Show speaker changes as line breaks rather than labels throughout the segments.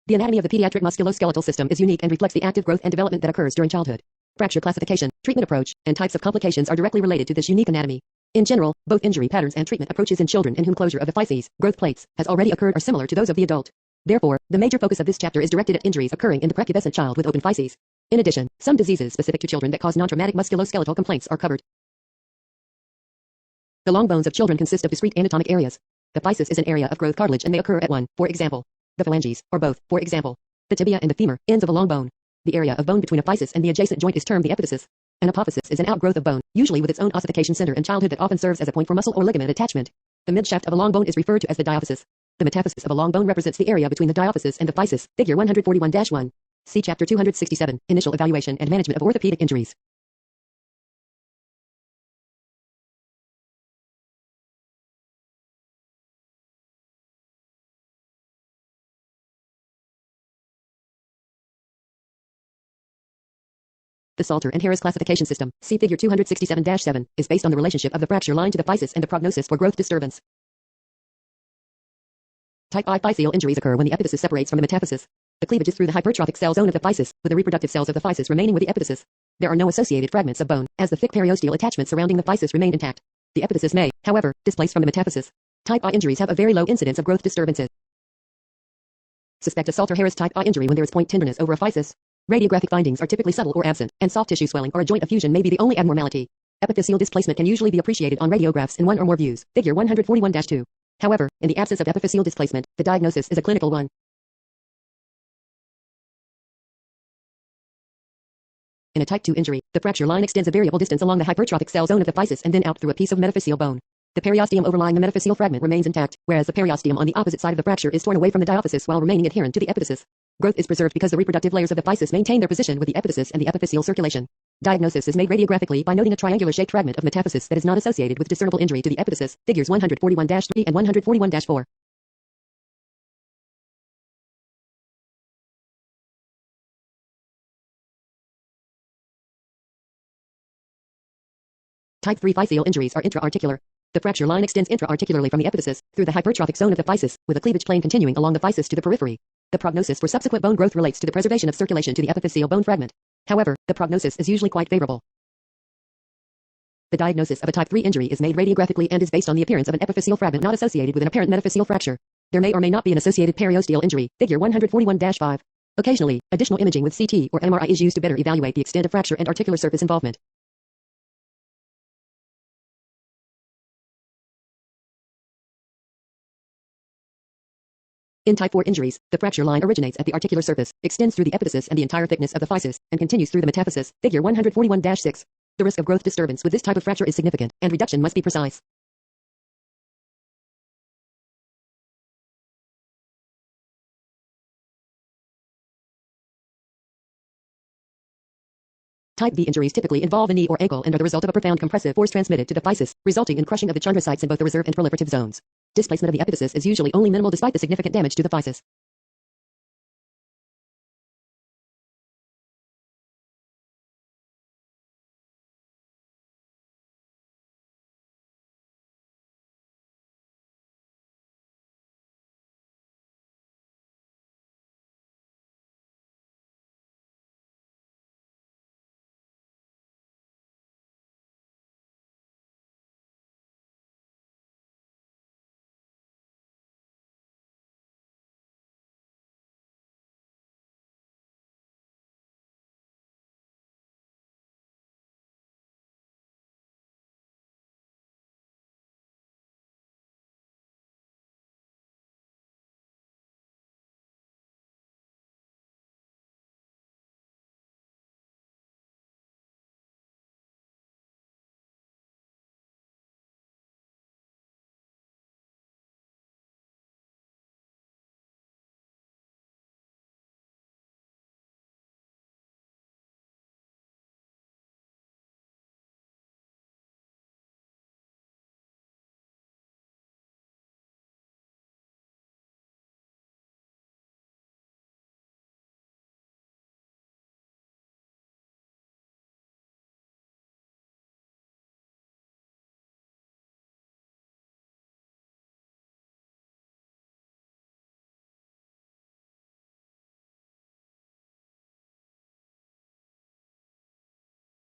The anatomy of the pediatric musculoskeletal system is unique and reflects the active growth and development that occurs during childhood. Fracture classification, treatment approach, and types of complications are directly related to this unique anatomy. In general, both injury patterns and treatment approaches in children in whom closure of the physes, growth plates, has already occurred are similar to those of the adult. Therefore, the major focus of this chapter is directed at injuries occurring in the prepubescent child with open physes. In addition, some diseases specific to children that cause non-traumatic musculoskeletal complaints are covered. The long bones of children consist of discrete anatomic areas. The physis is an area of growth cartilage and may occur at one, for example, the phalanges, or both, for example, the tibia and the femur, ends of a long bone. The area of bone between a physis and the adjacent joint is termed the epiphysis. An apophysis is an outgrowth of bone, usually with its own ossification center in childhood that often serves as a point for muscle or ligament attachment. The midshaft of a long bone is referred to as the diaphysis. The metaphysis of a long bone represents the area between the diaphysis and the physis, figure 141-1. See Chapter 267, Initial Evaluation and Management of Orthopedic Injuries. The Salter and Harris classification system, see Figure 267-7, is based on the relationship of the fracture line to the physis and the prognosis for growth disturbance. Type I physeal injuries occur when the epiphysis separates from the metaphysis. The cleavage is through the hypertrophic cell zone of the physis, with the reproductive cells of the physis remaining with the epiphysis. There are no associated fragments of bone, as the thick periosteal attachments surrounding the physis remain intact. The epiphysis may, however, displace from the metaphysis. Type I injuries have a very low incidence of growth disturbances. Suspect a Salter-Harris type I injury when there is point tenderness over a physis. Radiographic findings are typically subtle or absent, and soft tissue swelling or a joint effusion may be the only abnormality. Epiphyseal displacement can usually be appreciated on radiographs in one or more views, figure 141-2. However, in the absence of epiphyseal displacement, the diagnosis is a clinical one. In a type 2 injury, the fracture line extends a variable distance along the hypertrophic cell zone of the physis and then out through a piece of metaphyseal bone. The periosteum overlying the metaphyseal fragment remains intact, whereas the periosteum on the opposite side of the fracture is torn away from the diaphysis while remaining adherent to the epiphysis. Growth is preserved because the reproductive layers of the physis maintain their position with the epiphysis and the epiphyseal circulation. Diagnosis is made radiographically by noting a triangular-shaped fragment of metaphysis that is not associated with discernible injury to the epiphysis, figures 141-3 and 141-4. Type 3 physeal injuries are intra-articular. The fracture line extends intra-articularly from the epiphysis, through the hypertrophic zone of the physis, with a cleavage plane continuing along the physis to the periphery. The prognosis for subsequent bone growth relates to the preservation of circulation to the epiphyseal bone fragment. However, the prognosis is usually quite favorable. The diagnosis of a type 3 injury is made radiographically and is based on the appearance of an epiphyseal fragment not associated with an apparent metaphyseal fracture. There may or may not be an associated periosteal injury, figure 141-5. Occasionally, additional imaging with CT or MRI is used to better evaluate the extent of fracture and articular surface involvement. In type 4 injuries, the fracture line originates at the articular surface, extends through the epiphysis and the entire thickness of the physis, and continues through the metaphysis, figure 141-6. The risk of growth disturbance with this type of fracture is significant, and reduction must be precise. Type B injuries typically involve a knee or ankle and are the result of a profound compressive force transmitted to the physis, resulting in crushing of the chondrocytes in both the reserve and proliferative zones. Displacement of the epiphysis is usually only minimal despite the significant damage to the physis.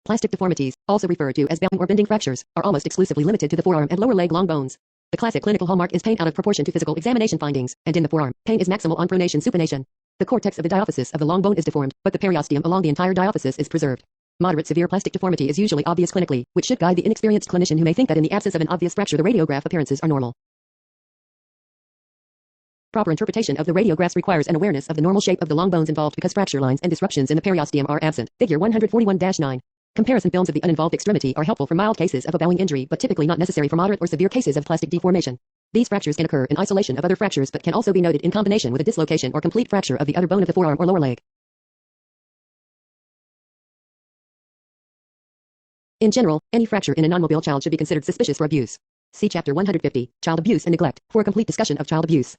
Plastic deformities, also referred to as bowing or bending fractures, are almost exclusively limited to the forearm and lower leg long bones. The classic clinical hallmark is pain out of proportion to physical examination findings, and in the forearm, pain is maximal on pronation supination. The cortex of the diaphysis of the long bone is deformed, but the periosteum along the entire diaphysis is preserved. Moderate severe plastic deformity is usually obvious clinically, which should guide the inexperienced clinician who may think that in the absence of an obvious fracture the radiograph appearances are normal. Proper interpretation of the radiographs requires an awareness of the normal shape of the long bones involved because fracture lines and disruptions in the periosteum are absent. Figure 141-9. Comparison films of the uninvolved extremity are helpful for mild cases of a bowing injury but typically not necessary for moderate or severe cases of plastic deformation. These fractures can occur in isolation of other fractures but can also be noted in combination with a dislocation or complete fracture of the other bone of the forearm or lower leg. In general, any fracture in a non-mobile child should be considered suspicious for abuse. See Chapter 150, Child Abuse and Neglect, for a complete discussion of child abuse.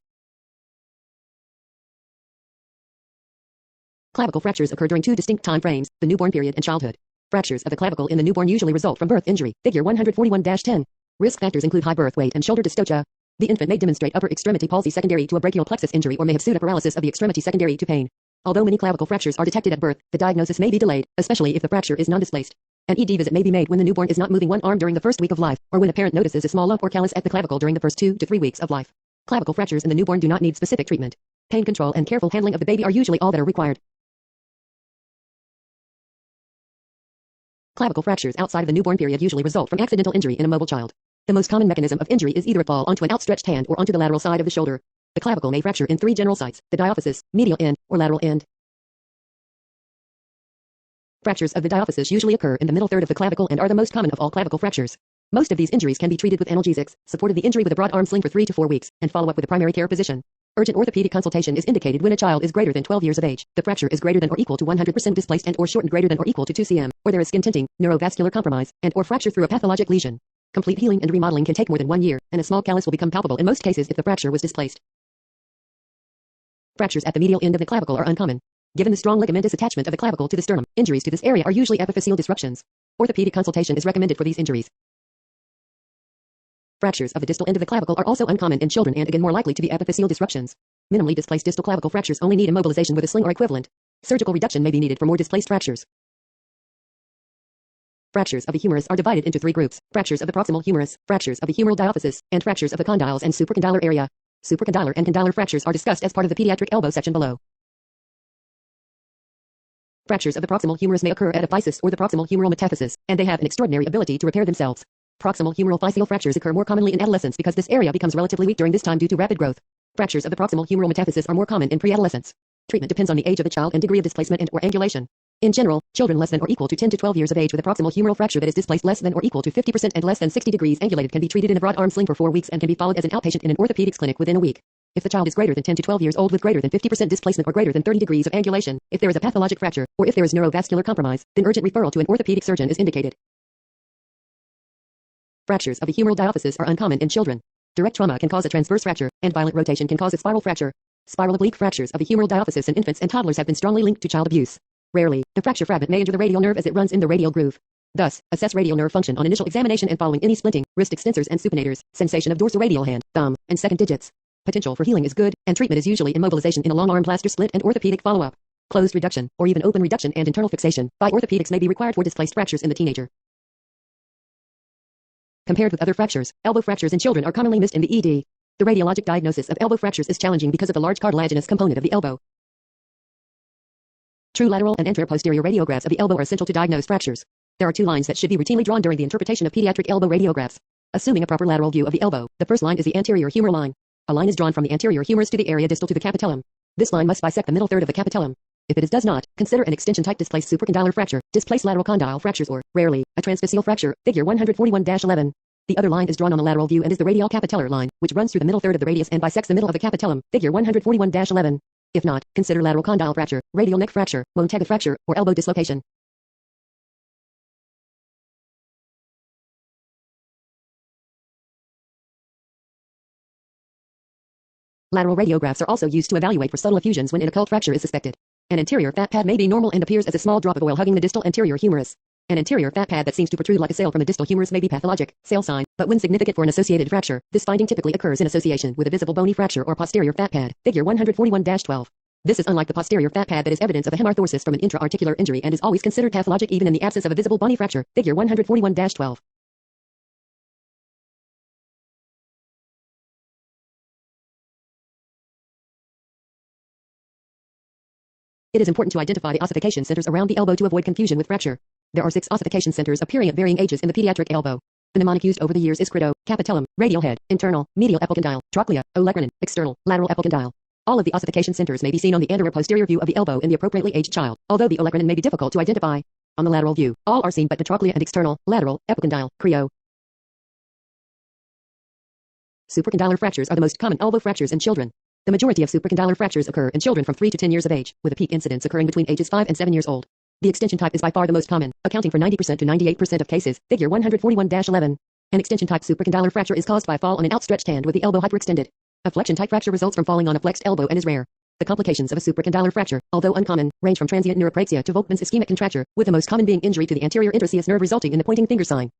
Clavicle fractures occur during two distinct time frames, the newborn period and childhood. Fractures of the clavicle in the newborn usually result from birth injury. Figure 141-10. Risk factors include high birth weight and shoulder dystocia. The infant may demonstrate upper extremity palsy secondary to a brachial plexus injury or may have pseudoparalysis of the extremity secondary to pain. Although many clavicle fractures are detected at birth, the diagnosis may be delayed, especially if the fracture is non-displaced. An ED visit may be made when the newborn is not moving one arm during the first week of life, or when a parent notices a small lump or callus at the clavicle during the first 2 to 3 weeks of life. Clavicle fractures in the newborn do not need specific treatment. Pain control and careful handling of the baby are usually all that are required. Clavicle fractures outside of the newborn period usually result from accidental injury in a mobile child. The most common mechanism of injury is either a fall onto an outstretched hand or onto the lateral side of the shoulder. The clavicle may fracture in 3 general sites, the diaphysis, medial end, or lateral end. Fractures of the diaphysis usually occur in the middle third of the clavicle and are the most common of all clavicle fractures. Most of these injuries can be treated with analgesics, supported the injury with a broad arm sling for 3 to 4 weeks, and follow up with a primary care physician. Urgent orthopedic consultation is indicated when a child is greater than 12 years of age, the fracture is greater than or equal to 100% displaced and or shortened greater than or equal to 2 cm, or there is skin tinting, neurovascular compromise, and or fracture through a pathologic lesion. Complete healing and remodeling can take more than 1 year, and a small callus will become palpable in most cases if the fracture was displaced. Fractures at the medial end of the clavicle are uncommon. Given the strong ligamentous attachment of the clavicle to the sternum, injuries to this area are usually epiphyseal disruptions. Orthopedic consultation is recommended for these injuries. Fractures of the distal end of the clavicle are also uncommon in children and again more likely to be epiphyseal disruptions. Minimally displaced distal clavicle fractures only need immobilization with a sling or equivalent. Surgical reduction may be needed for more displaced fractures. Fractures of the humerus are divided into 3 groups: fractures of the proximal humerus, fractures of the humeral diaphysis, and fractures of the condyles and supracondylar area. Supracondylar and condylar fractures are discussed as part of the pediatric elbow section below. Fractures of the proximal humerus may occur at a physis or the proximal humeral metaphysis, and they have an extraordinary ability to repair themselves. Proximal humeral physeal fractures occur more commonly in adolescence because this area becomes relatively weak during this time due to rapid growth. Fractures of the proximal humeral metaphysis are more common in pre-adolescence. Treatment depends on the age of the child and degree of displacement and or angulation. In general, children less than or equal to 10 to 12 years of age with a proximal humeral fracture that is displaced less than or equal to 50% and less than 60 degrees angulated can be treated in a broad arm sling for 4 weeks and can be followed as an outpatient in an orthopedics clinic within a week. If the child is greater than 10 to 12 years old with greater than 50% displacement or greater than 30 degrees of angulation, if there is a pathologic fracture, or if there is neurovascular compromise, then urgent referral to an orthopedic surgeon is indicated. Fractures of the humeral diaphysis are uncommon in children. Direct trauma can cause a transverse fracture, and violent rotation can cause a spiral fracture. Spiral oblique fractures of the humeral diaphysis in infants and toddlers have been strongly linked to child abuse. Rarely, the fracture fragment may injure the radial nerve as it runs in the radial groove. Thus, assess radial nerve function on initial examination and following any splinting, wrist extensors and supinators, sensation of dorsal-radial hand, thumb, and second digits. Potential for healing is good, and treatment is usually immobilization in a long arm plaster split and orthopedic follow-up. Closed reduction, or even open reduction and internal fixation, by orthopedics may be required for displaced fractures in the teenager. Compared with other fractures, elbow fractures in children are commonly missed in the ED. The radiologic diagnosis of elbow fractures is challenging because of the large cartilaginous component of the elbow. True lateral and anteroposterior radiographs of the elbow are essential to diagnose fractures. There are 2 lines that should be routinely drawn during the interpretation of pediatric elbow radiographs. Assuming a proper lateral view of the elbow, the first line is the anterior humeral line. A line is drawn from the anterior humerus to the area distal to the capitellum. This line must bisect the middle third of the capitellum. If it does not, consider an extension-type displaced supracondylar fracture, displaced lateral condyle fractures or, rarely, a transphyseal fracture, figure 141-11. The other line is drawn on the lateral view and is the radial capitellar line, which runs through the middle third of the radius and bisects the middle of the capitellum, figure 141-11. If not, consider lateral condyle fracture, radial neck fracture, Montega fracture, or elbow dislocation. Lateral radiographs are also used to evaluate for subtle effusions when an occult fracture is suspected. An anterior fat pad may be normal and appears as a small drop of oil hugging the distal anterior humerus. An anterior fat pad that seems to protrude like a sail from the distal humerus may be pathologic, sail sign, but when significant for an associated fracture, this finding typically occurs in association with a visible bony fracture or posterior fat pad, figure 141-12. This is unlike the posterior fat pad that is evidence of a hemarthrosis from an intra-articular injury and is always considered pathologic even in the absence of a visible bony fracture. Figure 141-12. It is important to identify the ossification centers around the elbow to avoid confusion with fracture. There are 6 ossification centers appearing at varying ages in the pediatric elbow. The mnemonic used over the years is credo, capitellum, radial head, internal, medial epicondyle, trochlea, olecranon, external, lateral epicondyle. All of the ossification centers may be seen on the anterior-posterior view of the elbow in the appropriately aged child, although the olecranon may be difficult to identify. On the lateral view, all are seen but the trochlea and external, lateral, epicondyle, creo. Supracondylar fractures are the most common elbow fractures in children. The majority of supracondylar fractures occur in children from 3 to 10 years of age, with a peak incidence occurring between ages 5 and 7 years old. The extension type is by far the most common, accounting for 90% to 98% of cases. Figure 141-11. An extension type supracondylar fracture is caused by fall on an outstretched hand with the elbow hyperextended. A flexion type fracture results from falling on a flexed elbow and is rare. The complications of a supracondylar fracture, although uncommon, range from transient neuropraxia to Volkmann's ischemic contracture, with the most common being injury to the anterior interosseous nerve resulting in the pointing finger sign.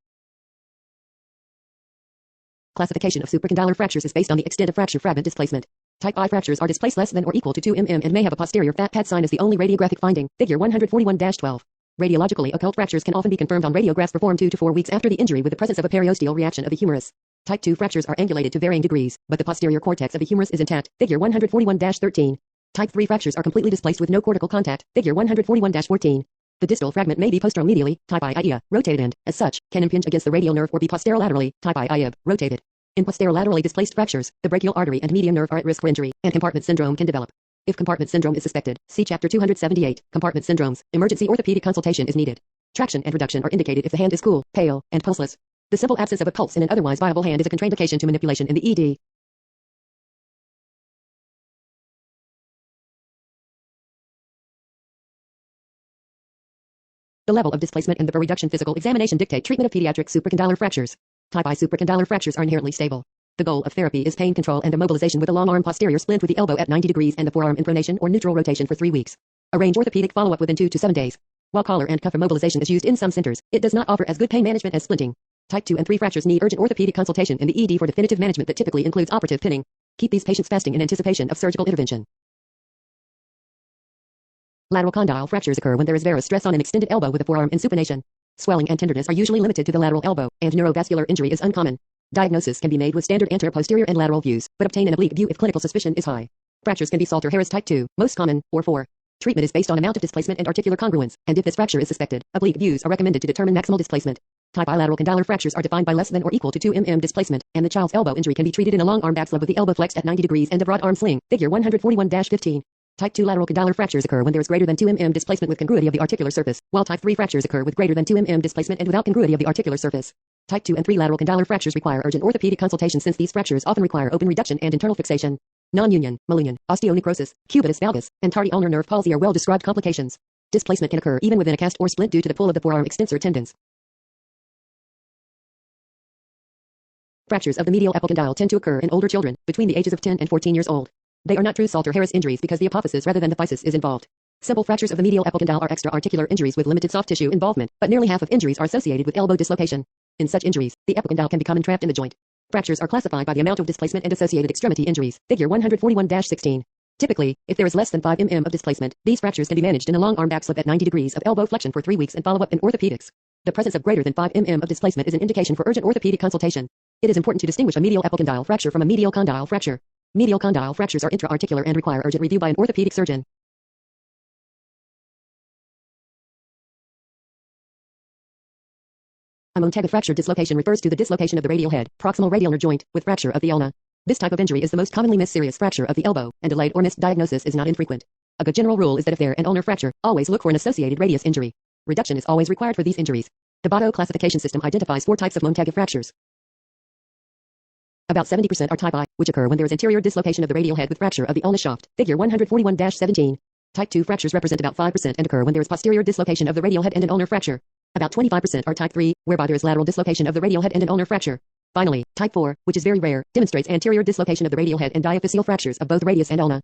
Classification of supracondylar fractures is based on the extent of fracture fragment displacement. Type I fractures are displaced less than or equal to 2 mm and may have a posterior fat pad sign as the only radiographic finding. Figure 141-12. Radiologically occult fractures can often be confirmed on radiographs performed 2 to 4 weeks after the injury with the presence of a periosteal reaction of the humerus. Type 2 fractures are angulated to varying degrees, but the posterior cortex of the humerus is intact. Figure 141-13. Type 3 fractures are completely displaced with no cortical contact. Figure 141-14. The distal fragment may be posteromedially, type I idea, rotated and, as such, can impinge against the radial nerve or be posterolaterally, type I ib, rotated. In posterolaterally displaced fractures, the brachial artery and median nerve are at risk for injury, and compartment syndrome can develop. If compartment syndrome is suspected, see Chapter 278, Compartment Syndromes. Emergency orthopedic consultation is needed. Traction and reduction are indicated if the hand is cool, pale, and pulseless. The simple absence of a pulse in an otherwise viable hand is a contraindication to manipulation in the ED. The level of displacement and the reduction physical examination dictate treatment of pediatric supracondylar fractures. Type I supracondylar fractures are inherently stable. The goal of therapy is pain control and immobilization with a long arm posterior splint with the elbow at 90 degrees and the forearm in pronation or neutral rotation for 3 weeks. Arrange orthopedic follow-up within 2 to 7 days. While collar and cuff immobilization is used in some centers, it does not offer as good pain management as splinting. Type 2 and 3 fractures need urgent orthopedic consultation in the ED for definitive management that typically includes operative pinning. Keep these patients fasting in anticipation of surgical intervention. Lateral condyle fractures occur when there is varus stress on an extended elbow with a forearm in supination. Swelling and tenderness are usually limited to the lateral elbow, and neurovascular injury is uncommon. Diagnosis can be made with standard anterior, posterior, and lateral views, but obtain an oblique view if clinical suspicion is high. Fractures can be Salter-Harris type 2, most common, or 4. Treatment is based on amount of displacement and articular congruence, and if this fracture is suspected, oblique views are recommended to determine maximal displacement. Type I lateral condylar fractures are defined by less than or equal to 2 mm displacement, and the child's elbow injury can be treated in a long arm backslug with the elbow flexed at 90 degrees and a broad arm sling. Figure 141-15. Type 2 lateral condylar fractures occur when there is greater than 2 mm displacement with congruity of the articular surface, while type 3 fractures occur with greater than 2 mm displacement and without congruity of the articular surface. Type 2 and 3 lateral condylar fractures require urgent orthopedic consultation since these fractures often require open reduction and internal fixation. Non-union, malunion, osteonecrosis, cubitus valgus, and tardy ulnar nerve palsy are well-described complications. Displacement can occur even within a cast or splint due to the pull of the forearm extensor tendons. Fractures of the medial epicondyle tend to occur in older children, between the ages of 10 and 14 years old. They are not true Salter-Harris injuries because the apophysis rather than the physis is involved. Simple fractures of the medial epicondyle are extra-articular injuries with limited soft tissue involvement, but nearly half of injuries are associated with elbow dislocation. In such injuries, the epicondyle can become entrapped in the joint. Fractures are classified by the amount of displacement and associated extremity injuries. Figure 141-16. Typically, if there is less than 5 mm of displacement, these fractures can be managed in a long arm backslip at 90 degrees of elbow flexion for 3 weeks and follow up in orthopedics. The presence of greater than 5 mm of displacement is an indication for urgent orthopedic consultation. It is important to distinguish a medial epicondyle fracture from a medial condyle fracture. Medial condyle fractures are intra-articular and require urgent review by an orthopedic surgeon. A Montagu fracture dislocation refers to the dislocation of the radial head, proximal radial nerve joint, with fracture of the ulna. This type of injury is the most commonly missed serious fracture of the elbow, and delayed or missed diagnosis is not infrequent. A good general rule is that if there is an ulnar fracture, always look for an associated radius injury. Reduction is always required for these injuries. The Bato classification system identifies 4 types of Montagu fractures. About 70% are type I, which occur when there is anterior dislocation of the radial head with fracture of the ulna shaft. Figure 141-17. Type 2 fractures represent about 5% and occur when there is posterior dislocation of the radial head and an ulnar fracture. About 25% are type 3, whereby there is lateral dislocation of the radial head and an ulnar fracture. Finally, type 4, which is very rare, demonstrates anterior dislocation of the radial head and diaphyseal fractures of both radius and ulna.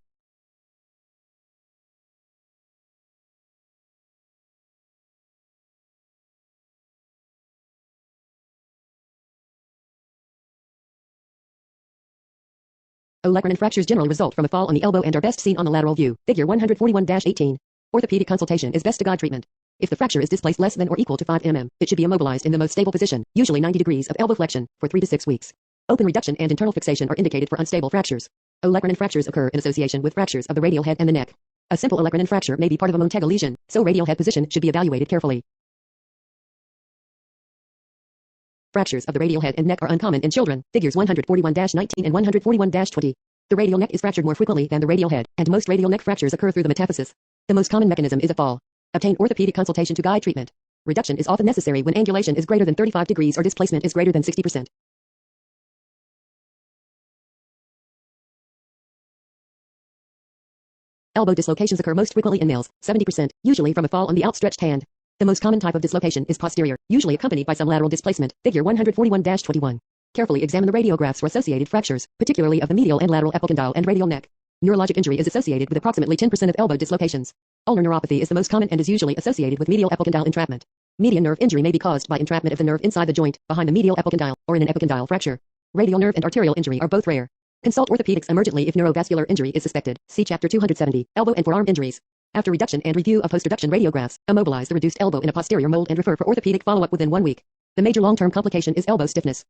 Olecranon fractures generally result from a fall on the elbow and are best seen on the lateral view. Figure 141-18. Orthopedic consultation is best to guide treatment. If the fracture is displaced less than or equal to 5 mm, it should be immobilized in the most stable position, usually 90 degrees of elbow flexion, for 3 to 6 weeks. Open reduction and internal fixation are indicated for unstable fractures. Olecranon fractures occur in association with fractures of the radial head and the neck. A simple olecranon fracture may be part of a Montega lesion, so radial head position should be evaluated carefully. Fractures of the radial head and neck are uncommon in children. Figures 141-19 and 141-20. The radial neck is fractured more frequently than the radial head, and most radial neck fractures occur through the metaphysis. The most common mechanism is a fall. Obtain orthopedic consultation to guide treatment. Reduction is often necessary when angulation is greater than 35 degrees or displacement is greater than 60%. Elbow dislocations occur most frequently in males, 70%, usually from a fall on the outstretched hand. The most common type of dislocation is posterior, usually accompanied by some lateral displacement. Figure 141-21. Carefully examine the radiographs for associated fractures, particularly of the medial and lateral epicondyle and radial neck. Neurologic injury is associated with approximately 10% of elbow dislocations. Ulnar neuropathy is the most common and is usually associated with medial epicondyle entrapment. Median nerve injury may be caused by entrapment of the nerve inside the joint, behind the medial epicondyle, or in an epicondyle fracture. Radial nerve and arterial injury are both rare. Consult orthopedics emergently if neurovascular injury is suspected. See Chapter 270, Elbow and Forearm Injuries. After reduction and review of post-reduction radiographs, immobilize the reduced elbow in a posterior mold and refer for orthopedic follow-up within 1 week. The major long-term complication is elbow stiffness.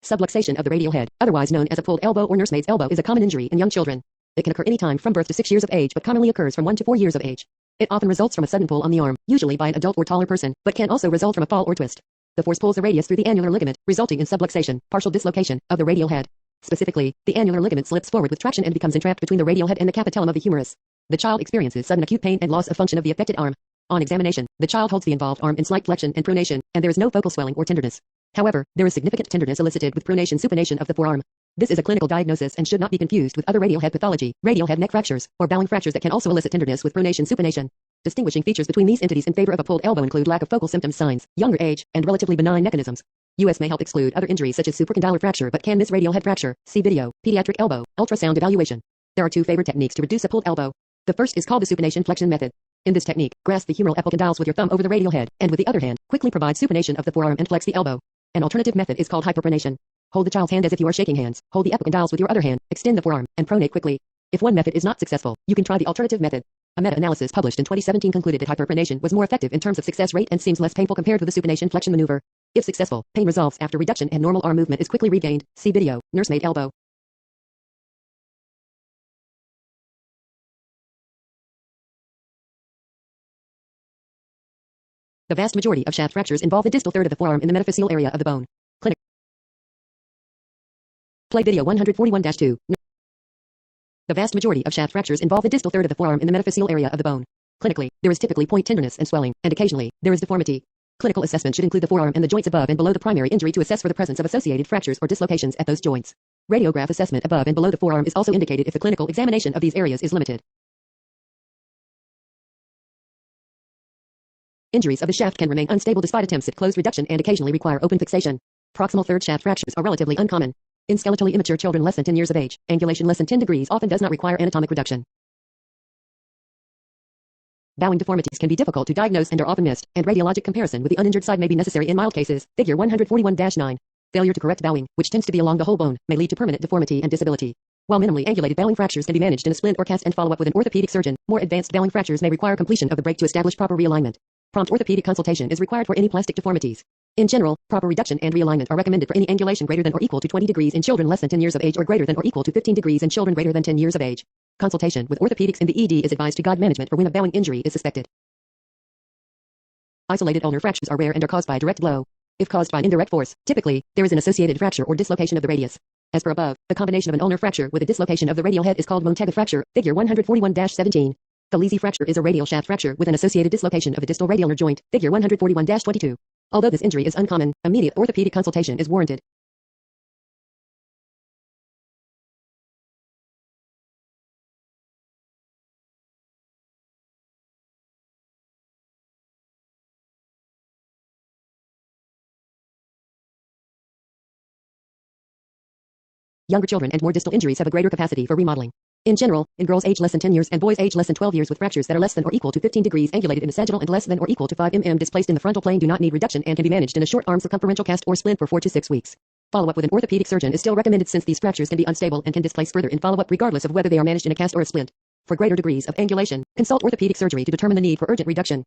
Subluxation of the radial head, otherwise known as a pulled elbow or nursemaid's elbow, is a common injury in young children. It can occur anytime from birth to 6 years of age, but commonly occurs from 1 to 4 years of age. It often results from a sudden pull on the arm, usually by an adult or taller person, but can also result from a fall or twist. The force pulls the radius through the annular ligament, resulting in subluxation, partial dislocation, of the radial head. Specifically, the annular ligament slips forward with traction and becomes entrapped between the radial head and the capitellum of the humerus. The child experiences sudden acute pain and loss of function of the affected arm. On examination, the child holds the involved arm in slight flexion and pronation, and there is no focal swelling or tenderness. However, there is significant tenderness elicited with pronation supination of the forearm. This is a clinical diagnosis and should not be confused with other radial head pathology, radial head neck fractures, or bowing fractures that can also elicit tenderness with pronation supination. Distinguishing features between these entities in favor of a pulled elbow include lack of focal symptom signs, younger age, and relatively benign mechanisms. US may help exclude other injuries such as supracondylar fracture but can miss radial head fracture. See video, Pediatric elbow, ultrasound evaluation. There are 2 favored techniques to reduce a pulled elbow. The first is called the supination flexion method. In this technique, grasp the humeral epicondyles with your thumb over the radial head, and with the other hand, quickly provide supination of the forearm and flex the elbow. An alternative method is called hyperpronation. Hold the child's hand as if you are shaking hands, hold the epicondyles with your other hand, extend the forearm, and pronate quickly. If one method is not successful, you can try the alternative method. A meta-analysis published in 2017 concluded that hyperpronation was more effective in terms of success rate and seems less painful compared with the supination flexion maneuver. If successful, pain resolves after reduction and normal arm movement is quickly regained. See video, nursemaid elbow. The vast majority of shaft fractures involve the distal third of the forearm in the metaphyseal area of the bone. Clinic. Play video 141-2. The vast majority of shaft fractures involve the distal third of the forearm in the metaphyseal area of the bone. Clinically, there is typically point tenderness and swelling, and occasionally, there is deformity. Clinical assessment should include the forearm and the joints above and below the primary injury to assess for the presence of associated fractures or dislocations at those joints. Radiograph assessment above and below the forearm is also indicated if the clinical examination of these areas is limited. Injuries of the shaft can remain unstable despite attempts at closed reduction and occasionally require open fixation. Proximal third shaft fractures are relatively uncommon. In skeletally immature children less than 10 years of age, angulation less than 10 degrees often does not require anatomic reduction. Bowing deformities can be difficult to diagnose and are often missed, and radiologic comparison with the uninjured side may be necessary in mild cases. Figure 141-9. Failure to correct bowing, which tends to be along the whole bone, may lead to permanent deformity and disability. While minimally angulated bowing fractures can be managed in a splint or cast and follow up with an orthopedic surgeon, more advanced bowing fractures may require completion of the break to establish proper realignment. Prompt orthopedic consultation is required for any plastic deformities. In general, proper reduction and realignment are recommended for any angulation greater than or equal to 20 degrees in children less than 10 years of age or greater than or equal to 15 degrees in children greater than 10 years of age. Consultation with orthopedics in the ED is advised to guide management for when a bowing injury is suspected. Isolated ulnar fractures are rare and are caused by a direct blow. If caused by an indirect force, typically, there is an associated fracture or dislocation of the radius. As per above, the combination of an ulnar fracture with a dislocation of the radial head is called Montega fracture. Figure 141-17. The Lisi fracture is a radial shaft fracture with an associated dislocation of the distal radial joint. Figure 141-22. Although this injury is uncommon, immediate orthopedic consultation is warranted. Younger children and more distal injuries have a greater capacity for remodeling. In general, in girls age less than 10 years and boys age less than 12 years with fractures that are less than or equal to 15 degrees angulated in the sagittal and less than or equal to 5 mm displaced in the frontal plane do not need reduction and can be managed in a short arm circumferential cast or splint for 4 to 6 weeks. Follow-up with an orthopedic surgeon is still recommended since these fractures can be unstable and can displace further in follow-up regardless of whether they are managed in a cast or a splint. For greater degrees of angulation, consult orthopedic surgery to determine the need for urgent reduction.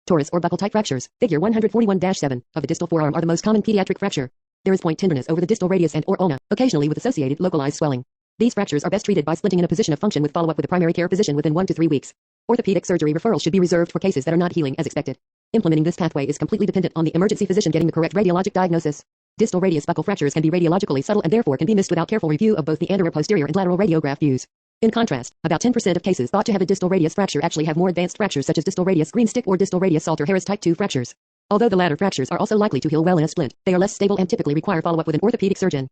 Torus or buckle-type fractures, figure 141-7, of the distal forearm are the most common pediatric fracture. There is point tenderness over the distal radius and/or ulna, occasionally with associated localized swelling. These fractures are best treated by splinting in a position of function with follow-up with a primary care physician within 1 to 3 weeks. Orthopedic surgery referrals should be reserved for cases that are not healing as expected. Implementing this pathway is completely dependent on the emergency physician getting the correct radiologic diagnosis. Distal radius buckle fractures can be radiologically subtle and therefore can be missed without careful review of both the anterior, posterior, and lateral radiograph views. In contrast, about 10% of cases thought to have a distal radius fracture actually have more advanced fractures such as distal radius green stick or distal radius Salter-Harris type 2 fractures. Although the latter fractures are also likely to heal well in a splint, they are less stable and typically require follow-up with an orthopedic surgeon.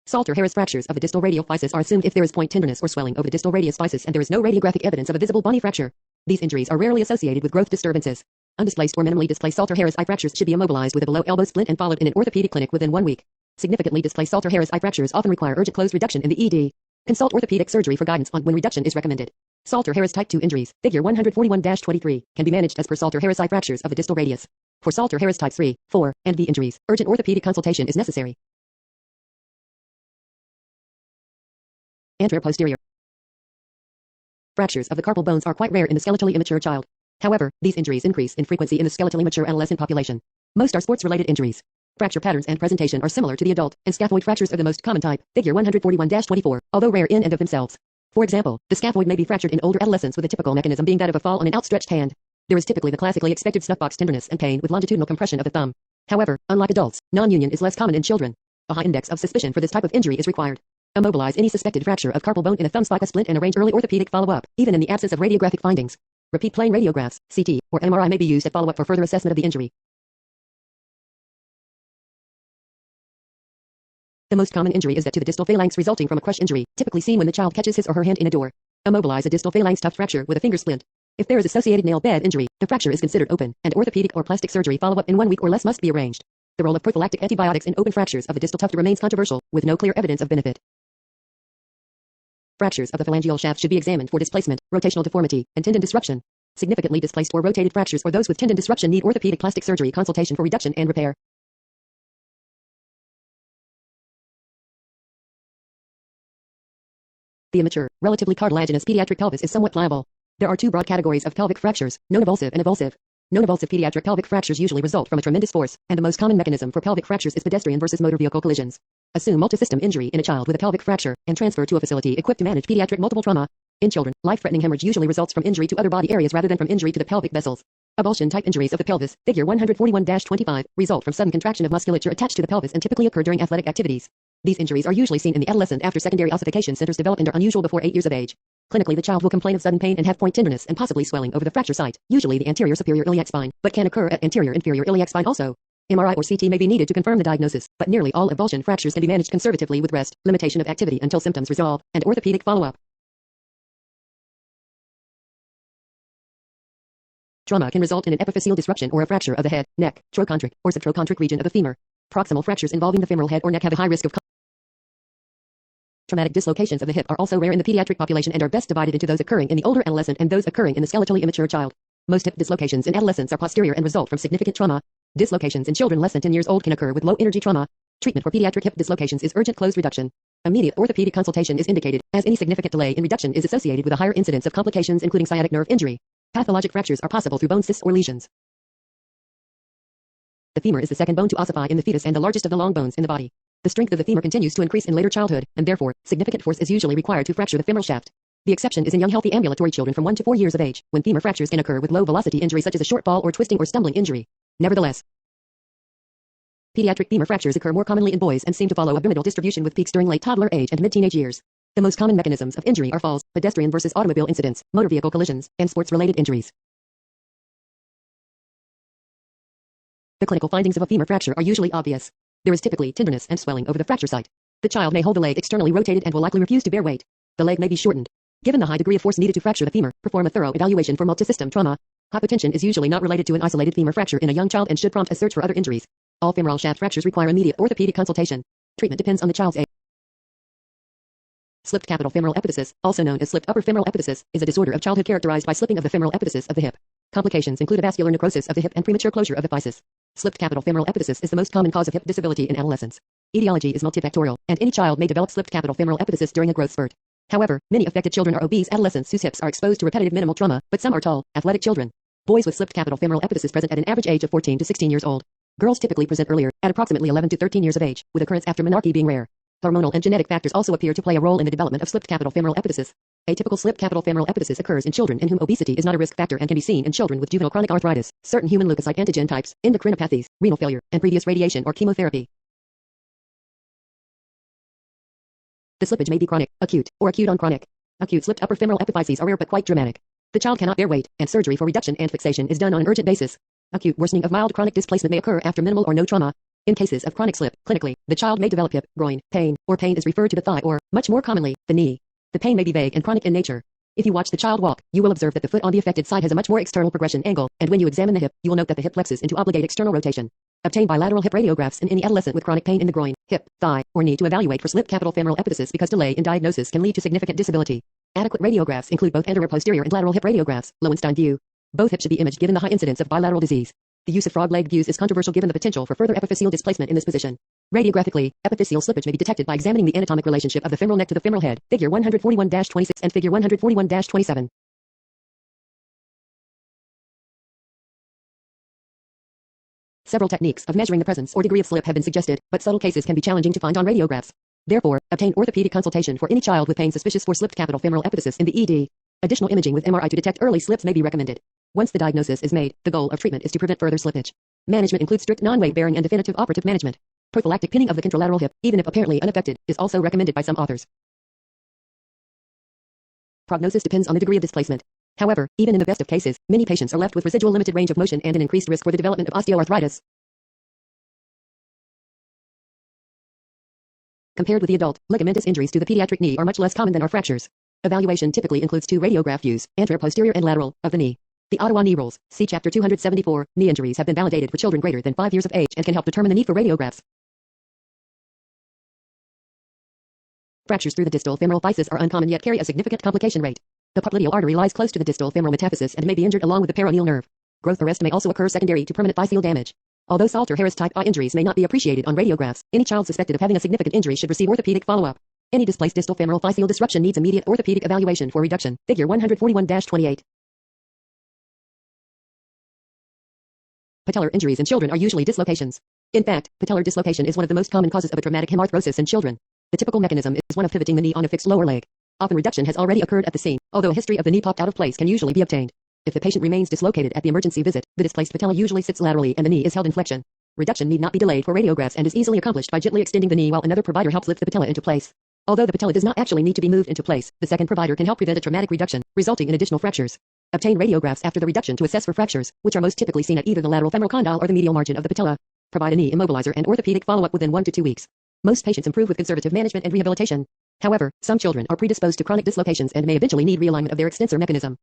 Salter-Harris fractures of the distal radial physis are assumed if there is point tenderness or swelling over the distal radius physis and there is no radiographic evidence of a visible bony fracture. These injuries are rarely associated with growth disturbances. Undisplaced or minimally displaced Salter-Harris eye fractures should be immobilized with a below elbow splint and followed in an orthopedic clinic within 1 week. Significantly displaced Salter-Harris eye fractures often require urgent closed reduction in the ED. Consult orthopedic surgery for guidance on when reduction is recommended. Salter-Harris type 2 injuries, figure 141-23, can be managed as per Salter-Harris eye fractures of the distal radius. For Salter-Harris type 3, 4, and V injuries, urgent orthopedic consultation is necessary. Anterior-posterior fractures of the carpal bones are quite rare in the skeletally immature child. However, these injuries increase in frequency in the skeletally mature adolescent population. Most are sports-related injuries. Fracture patterns and presentation are similar to the adult, and scaphoid fractures are the most common type, figure 141-24, although rare in and of themselves. For example, the scaphoid may be fractured in older adolescents with a typical mechanism being that of a fall on an outstretched hand. There is typically the classically expected snuffbox tenderness and pain with longitudinal compression of the thumb. However, unlike adults, non-union is less common in children. A high index of suspicion for this type of injury is required. Immobilize any suspected fracture of carpal bone in a thumb spica splint and arrange early orthopedic follow-up, even in the absence of radiographic findings. Repeat plain radiographs, CT, or MRI may be used at follow-up for further assessment of the injury. The most common injury is that to the distal phalanx resulting from a crush injury, typically seen when the child catches his or her hand in a door. Immobilize a distal phalanx tuft fracture with a finger splint. If there is associated nail bed injury, the fracture is considered open, and orthopedic or plastic surgery follow-up in 1 week or less must be arranged. The role of prophylactic antibiotics in open fractures of the distal tuft remains controversial, with no clear evidence of benefit. Fractures of the phalangeal shaft should be examined for displacement, rotational deformity, and tendon disruption. Significantly displaced or rotated fractures or those with tendon disruption need orthopedic plastic surgery consultation for reduction and repair. The immature, relatively cartilaginous pediatric pelvis is somewhat pliable. There are 2 broad categories of pelvic fractures, non-avulsive and avulsive. Non-avulsive pediatric pelvic fractures usually result from a tremendous force, and the most common mechanism for pelvic fractures is pedestrian versus motor vehicle collisions. Assume multisystem injury in a child with a pelvic fracture, and transfer to a facility equipped to manage pediatric multiple trauma. In children, life-threatening hemorrhage usually results from injury to other body areas rather than from injury to the pelvic vessels. Avulsion-type injuries of the pelvis, figure 141-25, result from sudden contraction of musculature attached to the pelvis and typically occur during athletic activities. These injuries are usually seen in the adolescent after secondary ossification centers develop and are unusual before 8 years of age. Clinically, the child will complain of sudden pain and have point tenderness and possibly swelling over the fracture site, usually the anterior superior iliac spine, but can occur at anterior inferior iliac spine also. MRI or CT may be needed to confirm the diagnosis, but nearly all avulsion fractures can be managed conservatively with rest, limitation of activity until symptoms resolve, and orthopedic follow-up. Trauma can result in an epiphyseal disruption or a fracture of the head, neck, trochanteric, or subtrochanteric region of the femur. Proximal fractures involving the femoral head or neck have a high risk of traumatic dislocations of the hip are also rare in the pediatric population and are best divided into those occurring in the older adolescent and those occurring in the skeletally immature child. Most hip dislocations in adolescents are posterior and result from significant trauma. Dislocations in children less than 10 years old can occur with low-energy trauma. Treatment for pediatric hip dislocations is urgent closed reduction. Immediate orthopedic consultation is indicated, as any significant delay in reduction is associated with a higher incidence of complications including sciatic nerve injury. Pathologic fractures are possible through bone cysts or lesions. The femur is the second bone to ossify in the fetus and the largest of the long bones in the body. The strength of the femur continues to increase in later childhood, and therefore, significant force is usually required to fracture the femoral shaft. The exception is in young healthy ambulatory children from 1 to 4 years of age, when femur fractures can occur with low-velocity injury such as a short fall or twisting or stumbling injury. Nevertheless, pediatric femur fractures occur more commonly in boys and seem to follow a pyramidal distribution with peaks during late toddler age and mid-teenage years. The most common mechanisms of injury are falls, pedestrian versus automobile incidents, motor vehicle collisions, and sports-related injuries. The clinical findings of a femur fracture are usually obvious. There is typically tenderness and swelling over the fracture site. The child may hold the leg externally rotated and will likely refuse to bear weight. The leg may be shortened. Given the high degree of force needed to fracture the femur, perform a thorough evaluation for multisystem trauma. Hypotension is usually not related to an isolated femur fracture in a young child and should prompt a search for other injuries. All femoral shaft fractures require immediate orthopedic consultation. Treatment depends on the child's age. Slipped capital femoral epiphysis, also known as slipped upper femoral epiphysis, is a disorder of childhood characterized by slipping of the femoral epiphysis of the hip. Complications include a vascular necrosis of the hip and premature closure of the physis. Slipped capital femoral epiphysis is the most common cause of hip disability in adolescents. Etiology is multifactorial, and any child may develop slipped capital femoral epiphysis during a growth spurt. However, many affected children are obese adolescents whose hips are exposed to repetitive minimal trauma, but some are tall, athletic children. Boys with slipped capital femoral epiphysis present at an average age of 14 to 16 years old. Girls typically present earlier, at approximately 11 to 13 years of age, with occurrence after menarche being rare. Hormonal and genetic factors also appear to play a role in the development of slipped capital femoral epiphysis. Atypical slipped capital femoral epiphysis occurs in children in whom obesity is not a risk factor and can be seen in children with juvenile chronic arthritis, certain human leukocyte antigen types, endocrinopathies, renal failure, and previous radiation or chemotherapy. The slippage may be chronic, acute, or acute on chronic. Acute slipped upper femoral epiphyses are rare but quite dramatic. The child cannot bear weight, and surgery for reduction and fixation is done on an urgent basis. Acute worsening of mild chronic displacement may occur after minimal or no trauma. In cases of chronic slip, clinically, the child may develop hip, groin, pain, or pain is referred to the thigh or, much more commonly, the knee. The pain may be vague and chronic in nature. If you watch the child walk, you will observe that the foot on the affected side has a much more external progression angle, and when you examine the hip, you will note that the hip flexes into obligate external rotation. Obtain bilateral hip radiographs in any adolescent with chronic pain in the groin, hip, thigh, or knee to evaluate for slipped capital femoral epiphysis because delay in diagnosis can lead to significant disability. Adequate radiographs include both anteroposterior and lateral hip radiographs, Lowenstein view. Both hips should be imaged given the high incidence of bilateral disease. The use of frog leg views is controversial given the potential for further epiphyseal displacement in this position. Radiographically, epiphyseal slippage may be detected by examining the anatomic relationship of the femoral neck to the femoral head, figure 141-26 and figure 141-27. Several techniques of measuring the presence or degree of slip have been suggested, but subtle cases can be challenging to find on radiographs. Therefore, obtain orthopedic consultation for any child with pain suspicious for slipped capital femoral epiphysis in the ED. Additional imaging with MRI to detect early slips may be recommended. Once the diagnosis is made, the goal of treatment is to prevent further slippage. Management includes strict non-weight-bearing and definitive operative management. Prophylactic pinning of the contralateral hip, even if apparently unaffected, is also recommended by some authors. Prognosis depends on the degree of displacement. However, even in the best of cases, many patients are left with residual limited range of motion and an increased risk for the development of osteoarthritis. Compared with the adult, ligamentous injuries to the pediatric knee are much less common than are fractures. Evaluation typically includes 2 radiograph views, anteroposterior and lateral, of the knee. The Ottawa Knee Rules, see Chapter 274, knee injuries have been validated for children greater than 5 years of age and can help determine the need for radiographs. Fractures through the distal femoral physis are uncommon yet carry a significant complication rate. The popliteal artery lies close to the distal femoral metaphysis and may be injured along with the peroneal nerve. Growth arrest may also occur secondary to permanent physeal damage. Although Salter-Harris type I injuries may not be appreciated on radiographs, any child suspected of having a significant injury should receive orthopedic follow-up. Any displaced distal femoral physeal disruption needs immediate orthopedic evaluation for reduction. Figure 141-28. Patellar injuries in children are usually dislocations. In fact, patellar dislocation is one of the most common causes of a traumatic hemarthrosis in children. The typical mechanism is one of pivoting the knee on a fixed lower leg. Often reduction has already occurred at the scene, although a history of the knee popped out of place can usually be obtained. If the patient remains dislocated at the emergency visit, the displaced patella usually sits laterally and the knee is held in flexion. Reduction need not be delayed for radiographs and is easily accomplished by gently extending the knee while another provider helps lift the patella into place. Although the patella does not actually need to be moved into place, the second provider can help prevent a traumatic reduction, resulting in additional fractures. Obtain radiographs after the reduction to assess for fractures, which are most typically seen at either the lateral femoral condyle or the medial margin of the patella. Provide a knee immobilizer and orthopedic follow-up within 1 to 2 weeks. Most patients improve with conservative management and rehabilitation. However, some children are predisposed to chronic dislocations and may eventually need realignment of their extensor mechanism.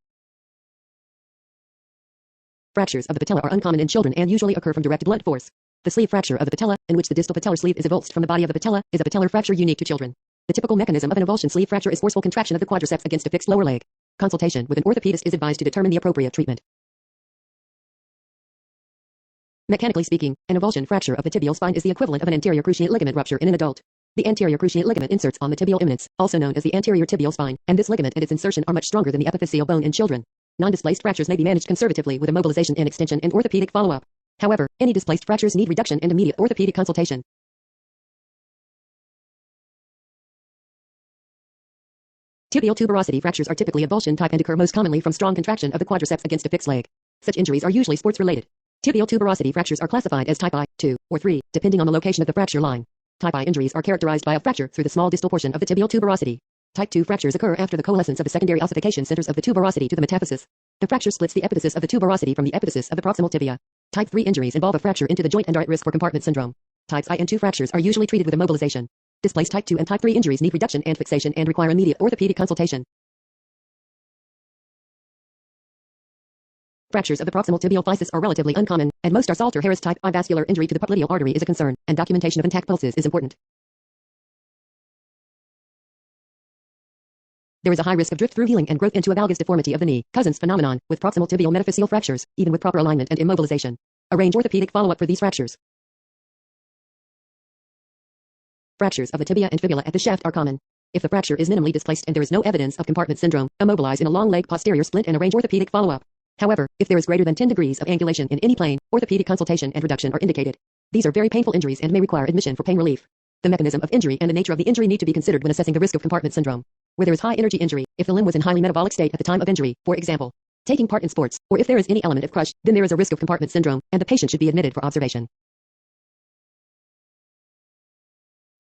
Fractures of the patella are uncommon in children and usually occur from direct blunt force. The sleeve fracture of the patella, in which the distal patellar sleeve is avulsed from the body of the patella, is a patellar fracture unique to children. The typical mechanism of an avulsion sleeve fracture is forceful contraction of the quadriceps against a fixed lower leg. Consultation with an orthopedist is advised to determine the appropriate treatment. Mechanically speaking, an avulsion fracture of the tibial spine is the equivalent of an anterior cruciate ligament rupture in an adult. The anterior cruciate ligament inserts on the tibial eminence, also known as the anterior tibial spine, and this ligament and its insertion are much stronger than the epiphyseal bone in children. Non-displaced fractures may be managed conservatively with immobilization and extension and orthopedic follow-up. However, any displaced fractures need reduction and immediate orthopedic consultation. Tibial tuberosity fractures are typically avulsion type and occur most commonly from strong contraction of the quadriceps against a fixed leg. Such injuries are usually sports-related. Tibial tuberosity fractures are classified as type I, 2, or 3, depending on the location of the fracture line. Type I injuries are characterized by a fracture through the small distal portion of the tibial tuberosity. Type 2 fractures occur after the coalescence of the secondary ossification centers of the tuberosity to the metaphysis. The fracture splits the epiphysis of the tuberosity from the epiphysis of the proximal tibia. Type 3 injuries involve a fracture into the joint and are at risk for compartment syndrome. Types I and II fractures are usually treated with immobilization. Displaced type 2 and type 3 injuries need reduction and fixation and require immediate orthopedic consultation. Fractures of the proximal tibial physis are relatively uncommon, and most are Salter-Harris type I. Vascular injury to the popliteal artery is a concern, and documentation of intact pulses is important. There is a high risk of drift-through healing and growth into a valgus deformity of the knee, Cousins phenomenon, with proximal tibial metaphyseal fractures, even with proper alignment and immobilization. Arrange orthopedic follow-up for these fractures. Fractures of the tibia and fibula at the shaft are common. If the fracture is minimally displaced and there is no evidence of compartment syndrome, immobilize in a long leg posterior splint and arrange orthopedic follow-up. However, if there is greater than 10 degrees of angulation in any plane, orthopedic consultation and reduction are indicated. These are very painful injuries and may require admission for pain relief. The mechanism of injury and the nature of the injury need to be considered when assessing the risk of compartment syndrome. Where there is high energy injury, if the limb was in highly metabolic state at the time of injury, for example, taking part in sports, or if there is any element of crush, then there is a risk of compartment syndrome, and the patient should be admitted for observation.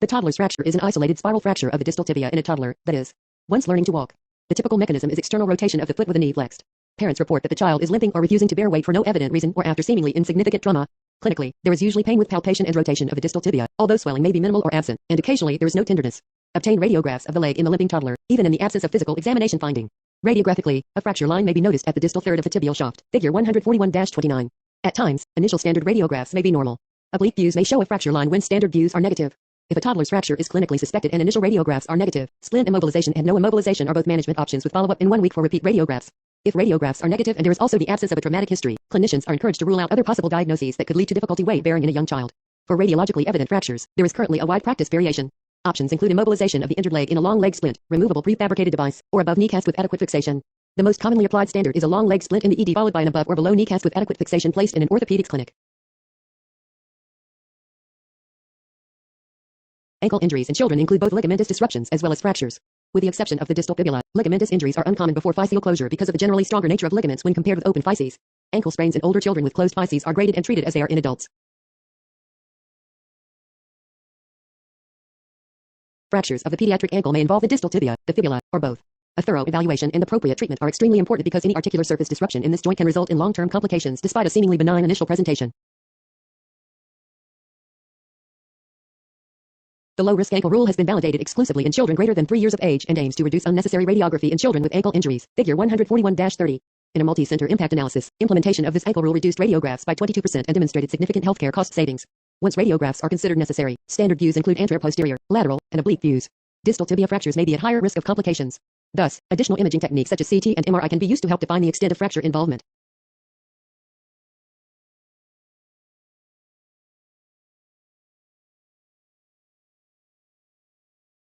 The toddler's fracture is an isolated spiral fracture of the distal tibia in a toddler, that is, once learning to walk. The typical mechanism is external rotation of the foot with the knee flexed. Parents report that the child is limping or refusing to bear weight for no evident reason or after seemingly insignificant trauma. Clinically, there is usually pain with palpation and rotation of the distal tibia, although swelling may be minimal or absent, and occasionally there is no tenderness. Obtain radiographs of the leg in the limping toddler, even in the absence of physical examination finding. Radiographically, a fracture line may be noticed at the distal third of the tibial shaft, figure 141-29. At times, initial standard radiographs may be normal. Oblique views may show a fracture line when standard views are negative. If a toddler's fracture is clinically suspected and initial radiographs are negative, splint immobilization and no immobilization are both management options with follow-up in 1 week for repeat radiographs. If radiographs are negative and there is also the absence of a traumatic history, clinicians are encouraged to rule out other possible diagnoses that could lead to difficulty weight bearing in a young child. For radiologically evident fractures, there is currently a wide practice variation. Options include immobilization of the injured leg in a long leg splint, removable prefabricated device, or above knee cast with adequate fixation. The most commonly applied standard is a long leg splint in the ED followed by an above or below knee cast with adequate fixation placed in an orthopedics clinic. Ankle injuries in children include both ligamentous disruptions as well as fractures. With the exception of the distal fibula, ligamentous injuries are uncommon before physeal closure because of the generally stronger nature of ligaments when compared with open physes. Ankle sprains in older children with closed physes are graded and treated as they are in adults. Fractures of the pediatric ankle may involve the distal tibia, the fibula, or both. A thorough evaluation and appropriate treatment are extremely important because any articular surface disruption in this joint can result in long-term complications despite a seemingly benign initial presentation. The low-risk ankle rule has been validated exclusively in children greater than 3 years of age and aims to reduce unnecessary radiography in children with ankle injuries, figure 141-30. In a multi-center impact analysis, implementation of this ankle rule reduced radiographs by 22% and demonstrated significant healthcare cost savings. Once radiographs are considered necessary, standard views include anteroposterior, lateral, and oblique views. Distal tibia fractures may be at higher risk of complications. Thus, additional imaging techniques such as CT and MRI can be used to help define the extent of fracture involvement.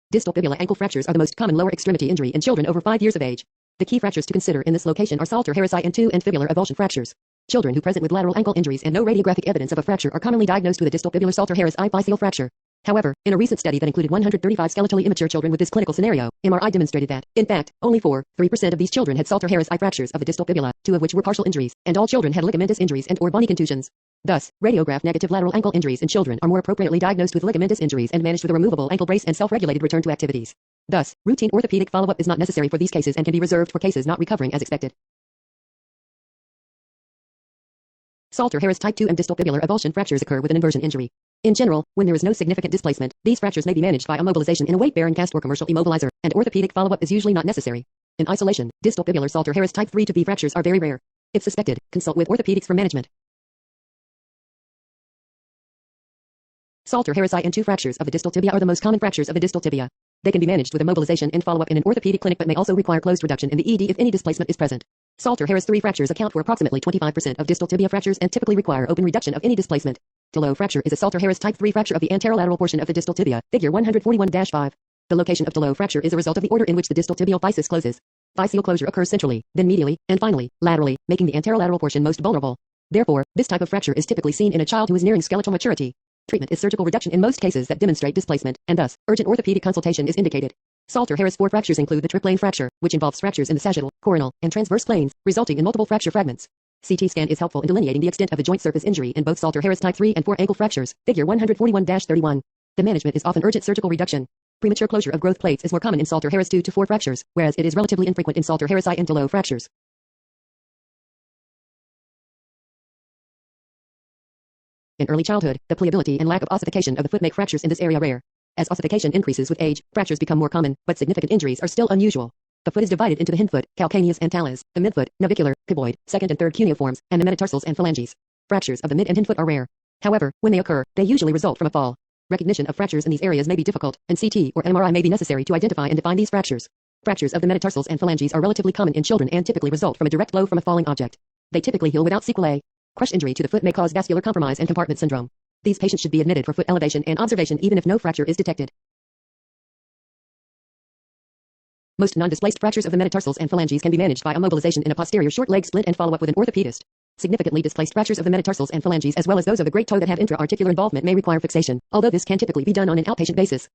Distal fibula ankle fractures are the most common lower extremity injury in children over 5 years of age. The key fractures to consider in this location are Salter-Harris I and II and fibular avulsion fractures. Children who present with lateral ankle injuries and no radiographic evidence of a fracture are commonly diagnosed with a distal fibular Salter-Harris I physeal fracture. However, in a recent study that included 135 skeletally immature children with this clinical scenario, MRI demonstrated that, in fact, only 4.3% of these children had Salter-Harris I fractures of the distal fibula, 2 of which were partial injuries, and all children had ligamentous injuries and/or bony contusions. Thus, radiograph-negative lateral ankle injuries in children are more appropriately diagnosed with ligamentous injuries and managed with a removable ankle brace and self-regulated return to activities. Thus, routine orthopedic follow-up is not necessary for these cases and can be reserved for cases not recovering as expected. Salter-Harris type 2 and distal fibular avulsion fractures occur with an inversion injury. In general, when there is no significant displacement, these fractures may be managed by immobilization in a weight-bearing cast or commercial immobilizer, and orthopedic follow-up is usually not necessary. In isolation, distal fibular Salter-Harris type 3 to B fractures are very rare. If suspected, consult with orthopedics for management. Salter-Harris I and II fractures of the distal tibia are the most common fractures of the distal tibia. They can be managed with immobilization and follow-up in an orthopedic clinic but may also require closed reduction in the ED if any displacement is present. Salter-Harris III fractures account for approximately 25% of distal tibia fractures and typically require open reduction of any displacement. Delot fracture is a Salter-Harris type 3 fracture of the anterolateral portion of the distal tibia, figure 141-5. The location of Delot fracture is a result of the order in which the distal tibial physis closes. Physeal closure occurs centrally, then medially, and finally, laterally, making the anterolateral portion most vulnerable. Therefore, this type of fracture is typically seen in a child who is nearing skeletal maturity. Treatment is surgical reduction in most cases that demonstrate displacement, and thus, urgent orthopedic consultation is indicated. Salter-Harris IV fractures include the triplane fracture, which involves fractures in the sagittal, coronal, and transverse planes, resulting in multiple fracture fragments. CT scan is helpful in delineating the extent of a joint surface injury in both Salter-Harris type 3 and 4 ankle fractures, figure 141-31. The management is often urgent surgical reduction. Premature closure of growth plates is more common in Salter-Harris 2 to 4 fractures, whereas it is relatively infrequent in Salter-Harris I and Delot fractures. In early childhood, the pliability and lack of ossification of the foot make fractures in this area rare. As ossification increases with age, fractures become more common, but significant injuries are still unusual. The foot is divided into the hindfoot, calcaneus and talus, the midfoot, navicular, cuboid, second and third cuneiforms, and the metatarsals and phalanges. Fractures of the mid and hindfoot are rare. However, when they occur, they usually result from a fall. Recognition of fractures in these areas may be difficult, and CT or MRI may be necessary to identify and define these fractures. Fractures of the metatarsals and phalanges are relatively common in children and typically result from a direct blow from a falling object. They typically heal without sequelae. Crush injury to the foot may cause vascular compromise and compartment syndrome. These patients should be admitted for foot elevation and observation even if no fracture is detected. Most non-displaced fractures of the metatarsals and phalanges can be managed by immobilization in a posterior short leg splint and follow-up with an orthopedist. Significantly displaced fractures of the metatarsals and phalanges as well as those of the great toe that have intra-articular involvement may require fixation, although this can typically be done on an outpatient basis.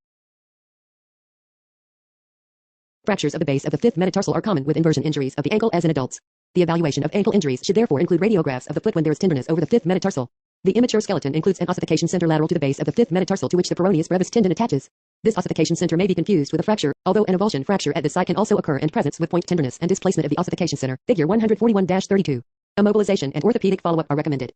Fractures of the base of the fifth metatarsal are common with inversion injuries of the ankle as in adults. The evaluation of ankle injuries should therefore include radiographs of the foot when there is tenderness over the fifth metatarsal. The immature skeleton includes an ossification center lateral to the base of the fifth metatarsal to which the peroneus brevis tendon attaches. This ossification center may be confused with a fracture, although an avulsion fracture at this site can also occur and presence with point tenderness and displacement of the ossification center. Figure 141-32. Immobilization and orthopedic follow-up are recommended.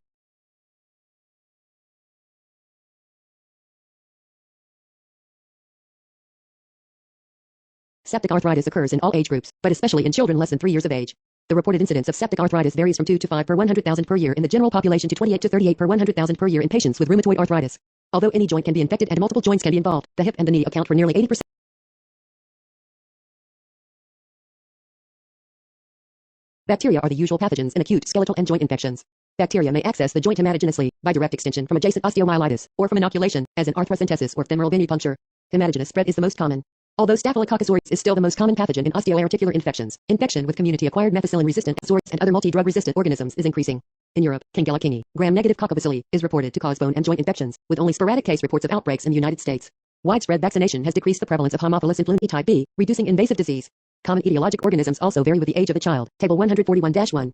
Septic arthritis occurs in all age groups, but especially in children less than 3 years of age. The reported incidence of septic arthritis varies from 2 to 5 per 100,000 per year in the general population to 28 to 38 per 100,000 per year in patients with rheumatoid arthritis. Although any joint can be infected and multiple joints can be involved, the hip and the knee account for nearly 80%. Bacteria are the usual pathogens in acute skeletal and joint infections. Bacteria may access the joint hematogenously, by direct extension from adjacent osteomyelitis, or from inoculation, as in arthrocentesis or femoral venipuncture. Hematogenous spread is the most common. Although Staphylococcus aureus is still the most common pathogen in osteoarticular infections, infection with community-acquired methicillin-resistant aureus and other multi-drug-resistant organisms is increasing. In Europe, Kingella kingi, gram-negative coccobacilli, is reported to cause bone and joint infections, with only sporadic case reports of outbreaks in the United States. Widespread vaccination has decreased the prevalence of Haemophilus influenzae type B, reducing invasive disease. Common etiologic organisms also vary with the age of the child. Table 141-1.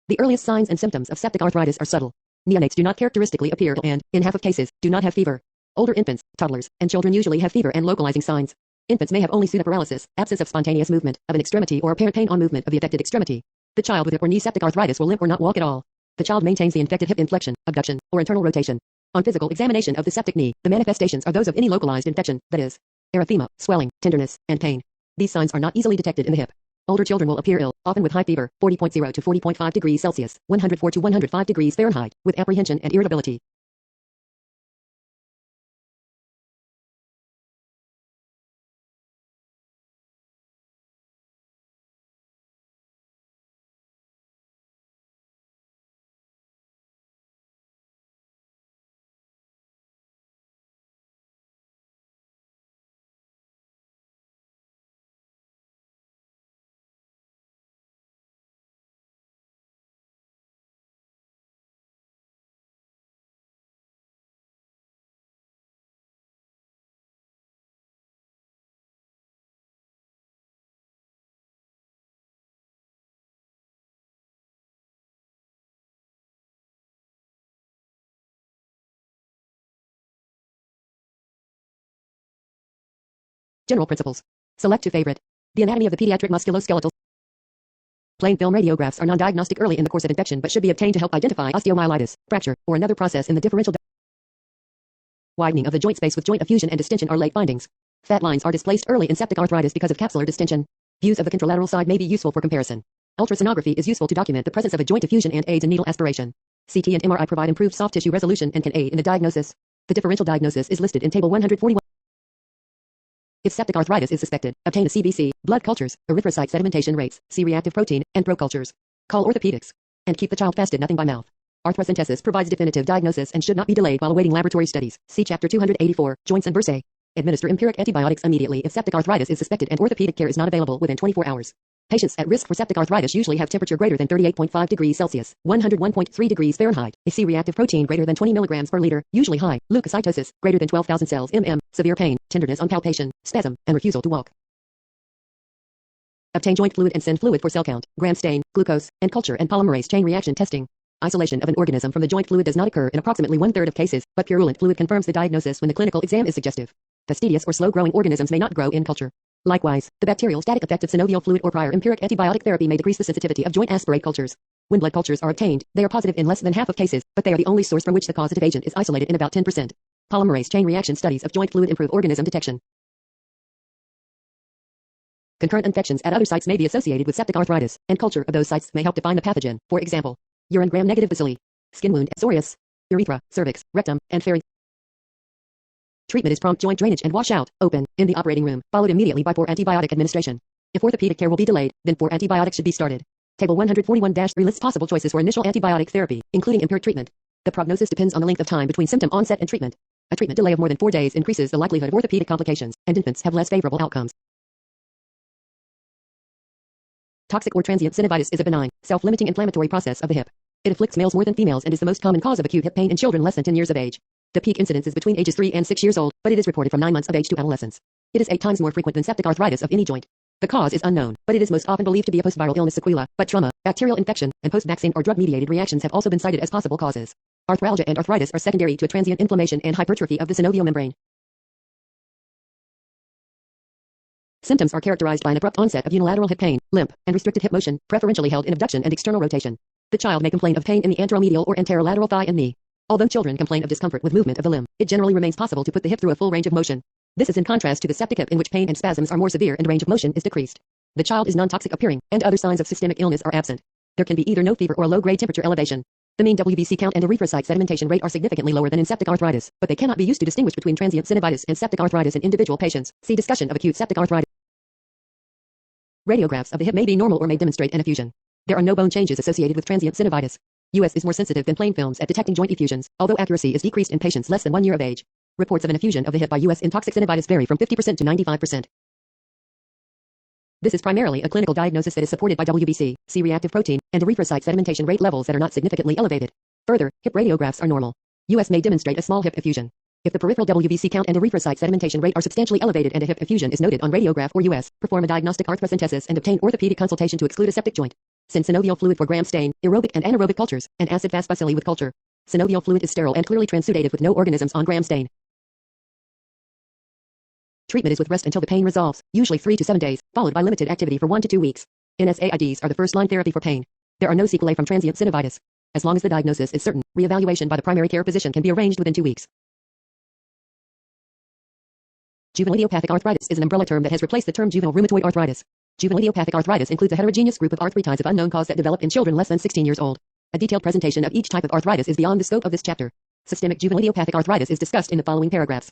The earliest signs and symptoms of septic arthritis are subtle. Neonates do not characteristically appear and, in half of cases, do not have fever. Older infants, toddlers, and children usually have fever and localizing signs. Infants may have only pseudoparalysis, absence of spontaneous movement of an extremity or apparent pain on movement of the affected extremity. The child with hip or knee septic arthritis will limp or not walk at all. The child maintains the infected hip inflection, abduction, or internal rotation. On physical examination of the septic knee, the manifestations are those of any localized infection, that is, erythema, swelling, tenderness, and pain. These signs are not easily detected in the hip. Older children will appear ill, often with high fever, 40.0 to 40.5 degrees Celsius, 104 to 105 degrees Fahrenheit, with apprehension and irritability. General principles. Select to favorite. The anatomy of the pediatric musculoskeletal. Plain film radiographs are non-diagnostic early in the course of infection but should be obtained to help identify osteomyelitis, fracture, or another process in the differential widening of the joint space with joint effusion and distension are late findings. Fat lines are displaced early in septic arthritis because of capsular distension. Views of the contralateral side may be useful for comparison. Ultrasonography is useful to document the presence of a joint effusion and aids in needle aspiration. CT and MRI provide improved soft tissue resolution and can aid in the diagnosis. The differential diagnosis is listed in Table 141. If septic arthritis is suspected, obtain a CBC, blood cultures, erythrocyte sedimentation rates, C-reactive protein, and procultures. Call orthopedics. And keep the child fasted nothing by mouth. Arthrocentesis provides definitive diagnosis and should not be delayed while awaiting laboratory studies. See Chapter 284, Joints and Bursae. Administer empiric antibiotics immediately if septic arthritis is suspected and orthopedic care is not available within 24 hours. Patients at risk for septic arthritis usually have temperature greater than 38.5 degrees Celsius, 101.3 degrees Fahrenheit, a C-reactive protein greater than 20 milligrams per liter, usually high, leukocytosis, greater than 12,000 cells severe pain, tenderness on palpation, spasm, and refusal to walk. Obtain joint fluid and send fluid for cell count, gram stain, glucose, and culture and polymerase chain reaction testing. Isolation of an organism from the joint fluid does not occur in approximately 1/3 of cases, but purulent fluid confirms the diagnosis when the clinical exam is suggestive. Fastidious or slow-growing organisms may not grow in culture. Likewise, the bacterial static effect of synovial fluid or prior empiric antibiotic therapy may decrease the sensitivity of joint aspirate cultures. When blood cultures are obtained, they are positive in less than half of cases, but they are the only source from which the causative agent is isolated in about 10%. Polymerase chain reaction studies of joint fluid improve organism detection. Concurrent infections at other sites may be associated with septic arthritis, and culture of those sites may help define the pathogen. For example, urine gram-negative bacilli, skin wound, psoriasis, urethra, cervix, rectum, and feri. Treatment is prompt joint drainage and washout, open, in the operating room, followed immediately by 4 antibiotic administration. If orthopedic care will be delayed, then 4 antibiotics should be started. Table 141-3 lists possible choices for initial antibiotic therapy, including empiric treatment. The prognosis depends on the length of time between symptom onset and treatment. A treatment delay of more than 4 days increases the likelihood of orthopedic complications, and infants have less favorable outcomes. Toxic or transient synovitis is a benign, self-limiting inflammatory process of the hip. It afflicts males more than females and is the most common cause of acute hip pain in children less than 10 years of age. The peak incidence is between ages 3 and 6 years old, but it is reported from 9 months of age to adolescence. It is 8 times more frequent than septic arthritis of any joint. The cause is unknown, but it is most often believed to be a post-viral illness sequela, but trauma, bacterial infection, and post-vaccine or drug-mediated reactions have also been cited as possible causes. Arthralgia and arthritis are secondary to a transient inflammation and hypertrophy of the synovial membrane. Symptoms are characterized by an abrupt onset of unilateral hip pain, limp, and restricted hip motion, preferentially held in abduction and external rotation. The child may complain of pain in the anteromedial or anterolateral thigh and knee. Although children complain of discomfort with movement of the limb, it generally remains possible to put the hip through a full range of motion. This is in contrast to the septic hip in which pain and spasms are more severe and range of motion is decreased. The child is non-toxic appearing, and other signs of systemic illness are absent. There can be either no fever or a low-grade temperature elevation. The mean WBC count and erythrocyte sedimentation rate are significantly lower than in septic arthritis, but they cannot be used to distinguish between transient synovitis and septic arthritis in individual patients. See discussion of acute septic arthritis. Radiographs of the hip may be normal or may demonstrate an effusion. There are no bone changes associated with transient synovitis. US is more sensitive than plain films at detecting joint effusions, although accuracy is decreased in patients less than 1 year of age. Reports of an effusion of the hip by US in toxic synovitis vary from 50% to 95%. This is primarily a clinical diagnosis that is supported by WBC, C-reactive protein, and erythrocyte sedimentation rate levels that are not significantly elevated. Further, hip radiographs are normal. US may demonstrate a small hip effusion. If the peripheral WBC count and erythrocyte sedimentation rate are substantially elevated and a hip effusion is noted on radiograph or US, perform a diagnostic arthrocentesis and obtain orthopedic consultation to exclude a septic joint. Send synovial fluid for gram stain, aerobic and anaerobic cultures, and acid-fast bacilli with culture. Synovial fluid is sterile and clearly transsudated with no organisms on gram stain. Treatment is with rest until the pain resolves, usually 3 to 7 days, followed by limited activity for 1 to 2 weeks. NSAIDs are the first-line therapy for pain. There are no sequelae from transient synovitis. As long as the diagnosis is certain, reevaluation by the primary care physician can be arranged within 2 weeks. Juvenile idiopathic arthritis is an umbrella term that has replaced the term juvenile rheumatoid arthritis. Juvenile idiopathic arthritis includes a heterogeneous group of arthritis of unknown cause that develop in children less than 16 years old. A detailed presentation of each type of arthritis is beyond the scope of this chapter. Systemic juvenile idiopathic arthritis is discussed in the following paragraphs.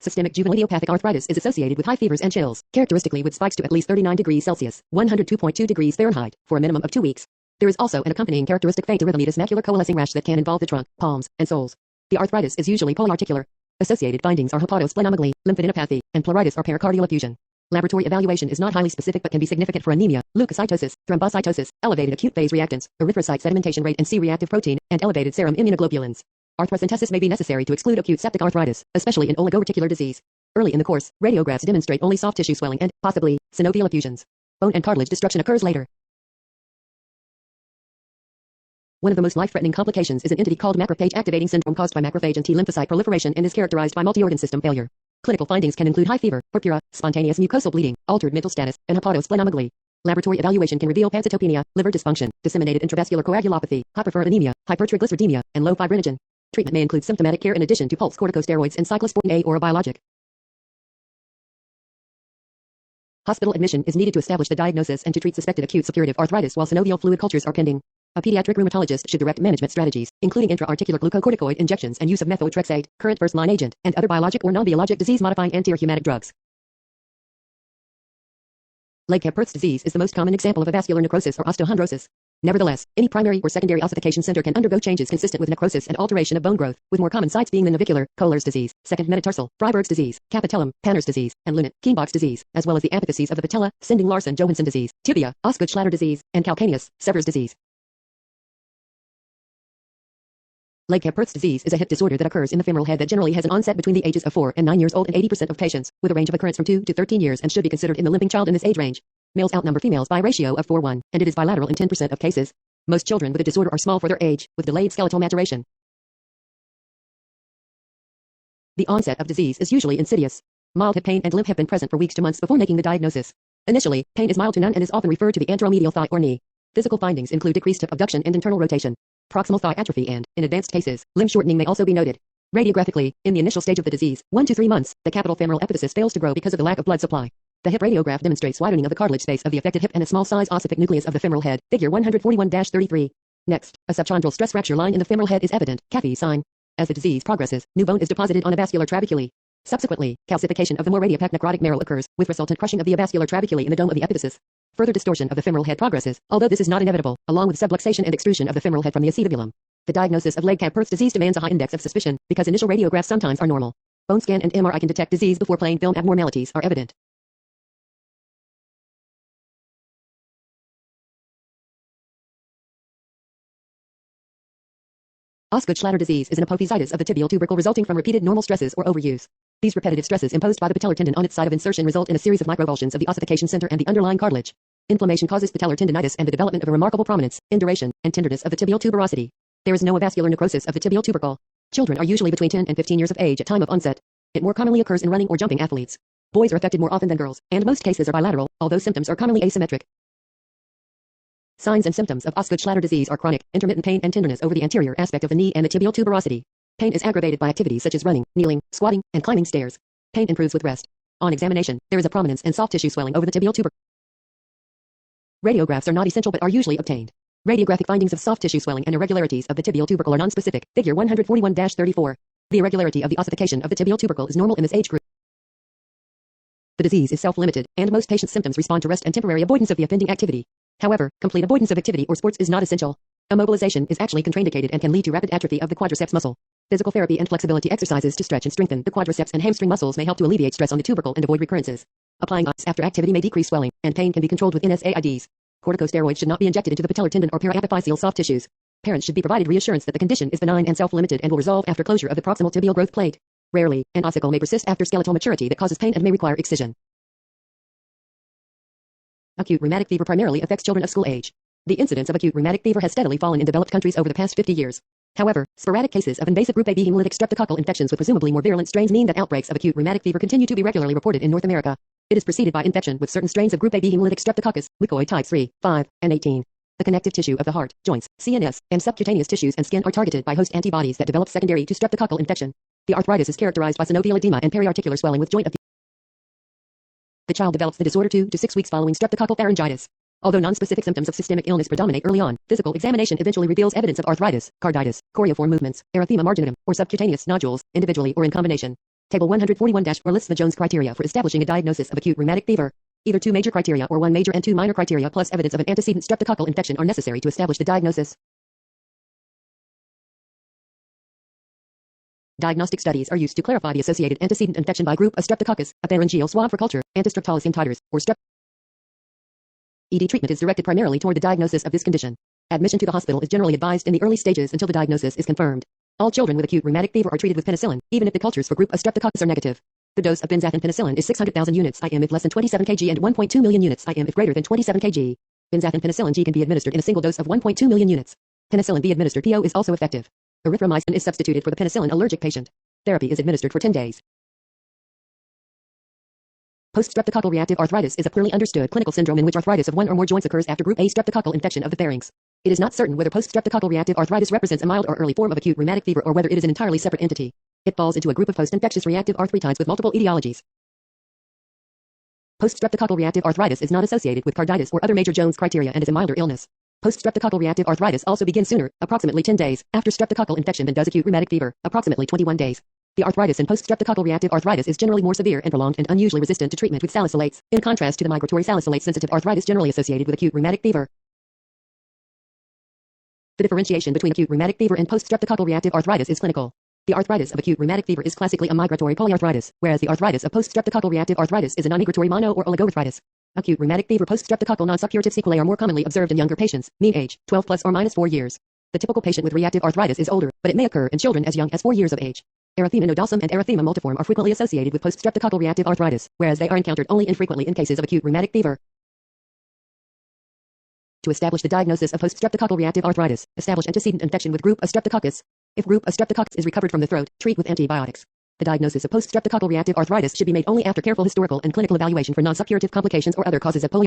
Systemic juvenile idiopathic arthritis is associated with high fevers and chills, characteristically with spikes to at least 39 degrees Celsius, 102.2 degrees Fahrenheit, for a minimum of 2 weeks. There is also an accompanying characteristic faint erythematous macular coalescing rash that can involve the trunk, palms, and soles. The arthritis is usually polyarticular. Associated findings are hepatosplenomegaly, lymphadenopathy, and pleuritis or pericardial effusion. Laboratory evaluation is not highly specific but can be significant for anemia, leukocytosis, thrombocytosis, elevated acute phase reactants, erythrocyte sedimentation rate and C-reactive protein, and elevated serum immunoglobulins. Arthrocentesis may be necessary to exclude acute septic arthritis, especially in oligoreticular disease. Early in the course, radiographs demonstrate only soft tissue swelling and, possibly, synovial effusions. Bone and cartilage destruction occurs later. One of the most life-threatening complications is an entity called macrophage activating syndrome caused by macrophage and T lymphocyte proliferation and is characterized by multi-organ system failure. Clinical findings can include high fever, purpura, spontaneous mucosal bleeding, altered mental status, and hepatosplenomegaly. Laboratory evaluation can reveal pancytopenia, liver dysfunction, disseminated intravascular coagulopathy, hyperferritemia, hypertriglyceridemia, and low fibrinogen. Treatment may include symptomatic care in addition to pulse corticosteroids and cyclosporin A or a biologic. Hospital admission is needed to establish the diagnosis and to treat suspected acute suppurative arthritis while synovial fluid cultures are pending. A pediatric rheumatologist should direct management strategies, including intra-articular glucocorticoid injections and use of methotrexate, current first-line agent, and other biologic or non-biologic disease-modifying anti-rheumatic drugs. Legg-Hepperth's disease is the most common example of a vascular necrosis or osteochondrosis. Nevertheless, any primary or secondary ossification center can undergo changes consistent with necrosis and alteration of bone growth, with more common sites being the navicular, Kohler's disease, second metatarsal, Freiberg's disease, capitellum, Panner's disease, and Lunat, Kienbach's disease, as well as the apophyses of the patella, Sinding-Larsen-Johansson disease, tibia, Osgood-Schlatter disease, and calcaneus, Sever's disease. Legg-Hepperth's disease is a hip disorder that occurs in the femoral head that generally has an onset between the ages of 4 and 9 years old in 80% of patients, with a range of occurrence from 2 to 13 years and should be considered in the limping child in this age range. Males outnumber females by a ratio of 4:1, and it is bilateral in 10% of cases. Most children with the disorder are small for their age, with delayed skeletal maturation. The onset of disease is usually insidious. Mild hip pain and limp have been present for weeks to months before making the diagnosis. Initially, pain is mild to none and is often referred to the anteromedial thigh or knee. Physical findings include decreased hip abduction and internal rotation, proximal thigh atrophy and, in advanced cases, limb shortening may also be noted. Radiographically, in the initial stage of the disease, 1 to 3 months, the capital femoral epiphysis fails to grow because of the lack of blood supply. The hip radiograph demonstrates widening of the cartilage space of the affected hip and a small size ossific nucleus of the femoral head, figure 141-33. Next, a subchondral stress fracture line in the femoral head is evident, Caffey sign. As the disease progresses, new bone is deposited on the vascular trabeculae. Subsequently, calcification of the more radiopaque necrotic marrow occurs, with resultant crushing of the avascular trabeculae in the dome of the epiphysis. Further distortion of the femoral head progresses, although this is not inevitable, along with subluxation and extrusion of the femoral head from the acetabulum. The diagnosis of Legg-Campert's disease demands a high index of suspicion, because initial radiographs sometimes are normal. Bone scan and MRI can detect disease before plain film abnormalities are evident. Osgood-Schlatter disease is an apophysitis of the tibial tubercle resulting from repeated normal stresses or overuse. These repetitive stresses imposed by the patellar tendon on its site of insertion result in a series of microvulsions of the ossification center and the underlying cartilage. Inflammation causes patellar tendinitis and the development of a remarkable prominence, induration, and tenderness of the tibial tuberosity. There is no avascular necrosis of the tibial tubercle. Children are usually between 10 and 15 years of age at time of onset. It more commonly occurs in running or jumping athletes. Boys are affected more often than girls, and most cases are bilateral, although symptoms are commonly asymmetric. Signs and symptoms of Osgood-Schlatter disease are chronic, intermittent pain and tenderness over the anterior aspect of the knee and the tibial tuberosity. Pain is aggravated by activities such as running, kneeling, squatting, and climbing stairs. Pain improves with rest. On examination, there is a prominence and soft tissue swelling over the tibial tubercle. Radiographs are not essential but are usually obtained. Radiographic findings of soft tissue swelling and irregularities of the tibial tubercle are nonspecific, figure 141-34. The irregularity of the ossification of the tibial tubercle is normal in this age group. The disease is self-limited, and most patients' symptoms respond to rest and temporary avoidance of the offending activity. However, complete avoidance of activity or sports is not essential. Immobilization is actually contraindicated and can lead to rapid atrophy of the quadriceps muscle. Physical therapy and flexibility exercises to stretch and strengthen the quadriceps and hamstring muscles may help to alleviate stress on the tubercle and avoid recurrences. Applying ice after activity may decrease swelling, and pain can be controlled with NSAIDs. Corticosteroids should not be injected into the patellar tendon or periapophyseal soft tissues. Parents should be provided reassurance that the condition is benign and self-limited and will resolve after closure of the proximal tibial growth plate. Rarely, an ossicle may persist after skeletal maturity that causes pain and may require excision. Acute rheumatic fever primarily affects children of school age. The incidence of acute rheumatic fever has steadily fallen in developed countries over the past 50 years. However, sporadic cases of invasive group AB hemolytic streptococcal infections with presumably more virulent strains mean that outbreaks of acute rheumatic fever continue to be regularly reported in North America. It is preceded by infection with certain strains of group AB hemolytic streptococcus, leukoid types 3, 5, and 18. The connective tissue of the heart, joints, CNS, and subcutaneous tissues and skin are targeted by host antibodies that develop secondary to streptococcal infection. The arthritis is characterized by synovial edema and periarticular swelling with joint. The child develops the disorder 2 to 6 weeks following streptococcal pharyngitis. Although non-specific symptoms of systemic illness predominate early on, physical examination eventually reveals evidence of arthritis, carditis, chorioform movements, erythema marginatum, or subcutaneous nodules, individually or in combination. Table 141-4 lists the Jones criteria for establishing a diagnosis of acute rheumatic fever. Either 2 major criteria or 1 major and 2 minor criteria plus evidence of an antecedent streptococcal infection are necessary to establish the diagnosis. Diagnostic studies are used to clarify the associated antecedent infection by group of streptococcus, a pharyngeal swab for culture, antistreptolysin titers, or strep. ED treatment is directed primarily toward the diagnosis of this condition. Admission to the hospital is generally advised in the early stages until the diagnosis is confirmed. All children with acute rheumatic fever are treated with penicillin, even if the cultures for group of streptococcus are negative. The dose of benzathine penicillin is 600,000 units IM if less than 27 kg and 1.2 million units IM if greater than 27 kg. Benzathine penicillin G can be administered in a single dose of 1.2 million units. Penicillin B administered PO is also effective. Erythromycin is substituted for the penicillin allergic patient. Therapy is administered for 10 days. Post-streptococcal reactive arthritis is a poorly understood clinical syndrome in which arthritis of one or more joints occurs after group A streptococcal infection of the pharynx. It is not certain whether post-streptococcal reactive arthritis represents a mild or early form of acute rheumatic fever or whether it is an entirely separate entity. It falls into a group of post-infectious reactive arthritides with multiple etiologies. Post-streptococcal reactive arthritis is not associated with carditis or other major Jones criteria and is a milder illness. Post-streptococcal reactive arthritis also begins sooner, approximately 10 days, after streptococcal infection than does acute rheumatic fever, approximately 21 days. The arthritis in post-streptococcal reactive arthritis is generally more severe and prolonged and unusually resistant to treatment with salicylates, in contrast to the migratory salicylate-sensitive arthritis generally associated with acute rheumatic fever. The differentiation between acute rheumatic fever and post-streptococcal reactive arthritis is clinical. The arthritis of acute rheumatic fever is classically a migratory polyarthritis, whereas the arthritis of post-streptococcal reactive arthritis is a non-migratory mono- or oligoarthritis. Acute rheumatic fever post-streptococcal non-suppurative sequelae are more commonly observed in younger patients, mean age, 12 plus or minus 4 years. The typical patient with reactive arthritis is older, but it may occur in children as young as 4 years of age. Erythema nodosum and erythema multiforme are frequently associated with post-streptococcal reactive arthritis, whereas they are encountered only infrequently in cases of acute rheumatic fever. To establish the diagnosis of post-streptococcal reactive arthritis, establish antecedent infection with group of streptococcus. If group of streptococcus is recovered from the throat, treat with antibiotics. The diagnosis of post-streptococcal reactive arthritis should be made only after careful historical and clinical evaluation for non-suppurative complications or other causes of polio.